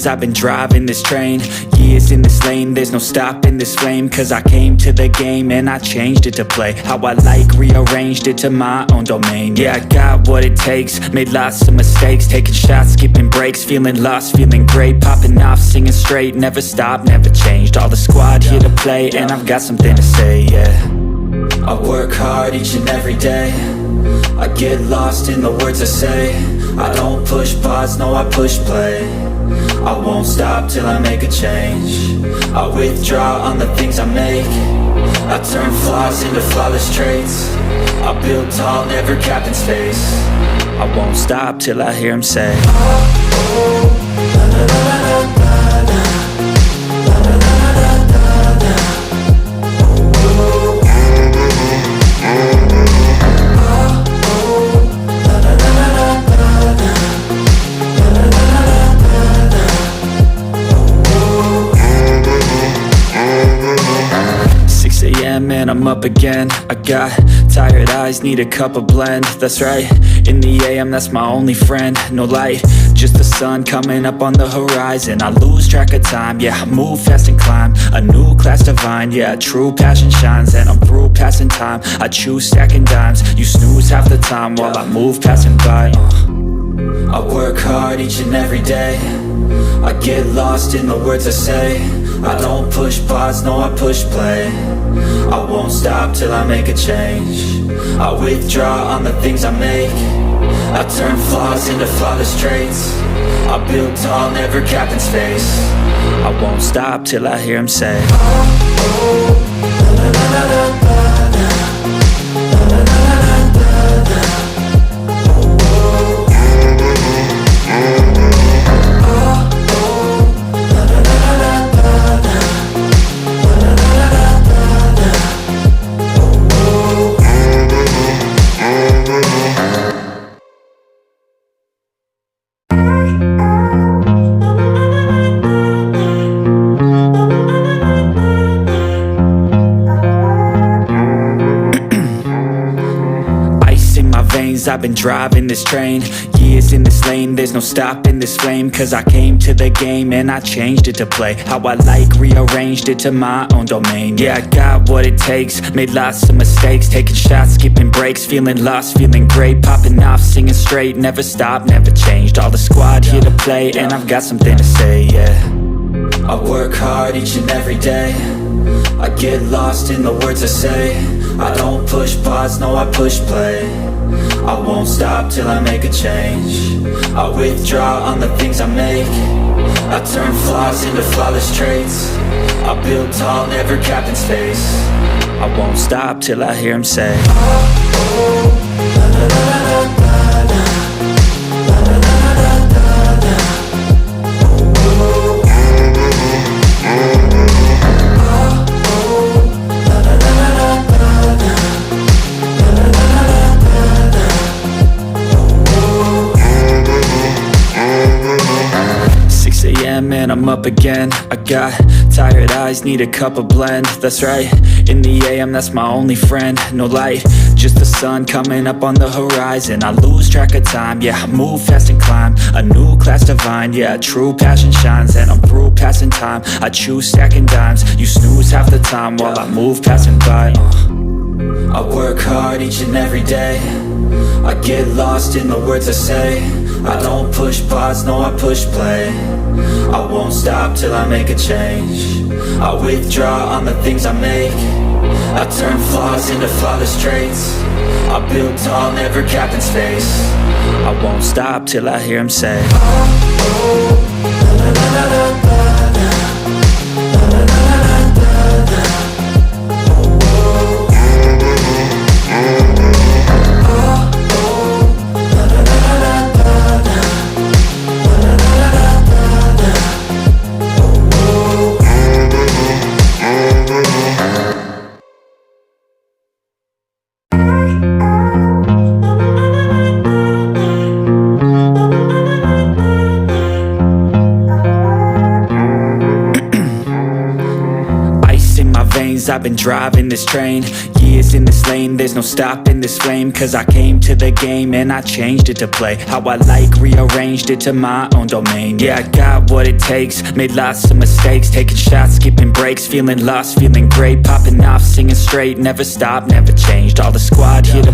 veins, I've been driving this train. Years in this lane, there's no stopping this flame. Cause I came to the game and I changed it to play how I like, rearranged it to my own domain. Yeah, I got what it takes, made lots of mistakes, taking shots, skipping breaks, feeling lost, feeling great, popping off, singing straight, never stopped, never changed. All the squad here to play, and I've got something to say, yeah. I work hard each and every day, I get lost in the words I say. I don't push pause, no I push play. I won't stop till I make a change. I withdraw on the things I make. I turn flaws into flawless traits. I build tall, never capped in space. I won't stop till I hear him say, oh, oh, la, la, la, la, la, la. Man, I'm up again. I got tired eyes, need a cup of blend. That's right, in the AM, that's my only friend. No light, just the sun coming up on the horizon. I lose track of time, yeah, I move fast and climb a new class divine, yeah, true passion shines. And I'm through passing time, I choose stacking dimes. You snooze half the time while I move passing by. I work hard each and every day, I get lost in the words I say. I don't push pause, no I push play. I won't stop till I make a change. I withdraw on the things I make. I turn flaws into flawless traits. I build tall, never capped in space. I won't stop till I hear him say, oh, oh, la, la, la, la, la, la. I've been driving this train, years in this lane, there's no stopping this flame. Cause I came to the game and I changed it to play how I like, rearranged it to my own domain. Yeah, I got what it takes, made lots of mistakes, taking shots, skipping breaks, feeling lost, feeling great, popping off, singing straight, never stopped, never changed. All the squad here to play, and I've got something to say, yeah. I work hard each and every day, I get lost in the words I say. I don't push pause, no I push play. I won't stop till I make a change. I withdraw on the things I make. I turn flaws into flawless traits. I build tall, never capped in space. I won't stop till I hear him say, oh, oh, la, la, la, la, la, la. Man, I'm up again. I got tired eyes, need a cup of blend. That's right, in the AM, that's my only friend. No light, just the sun coming up on the horizon. I lose track of time, yeah, I move fast and climb a new class divine, yeah, true passion shines. And I'm through passing time, I choose stacking dimes. You snooze half the time while I move passing by. I work hard each and every day, I get lost in the words I say. I don't push pause, no I push play. I won't stop till I make a change. I withdraw on the things I make. I turn flaws into flawless traits. I build tall, never capped in space. I won't stop till I hear him say, oh, oh, la, la, la, la, la. veins, I've been driving this train. Years in this lane, there's no stopping this flame. Cause I came to the game and I changed it to play how I like, rearranged it to my own domain. Yeah, I got what it takes, made lots of mistakes, taking shots, skipping breaks, feeling lost, feeling great, popping off, singing straight, never stopped, never changed. All the squad here to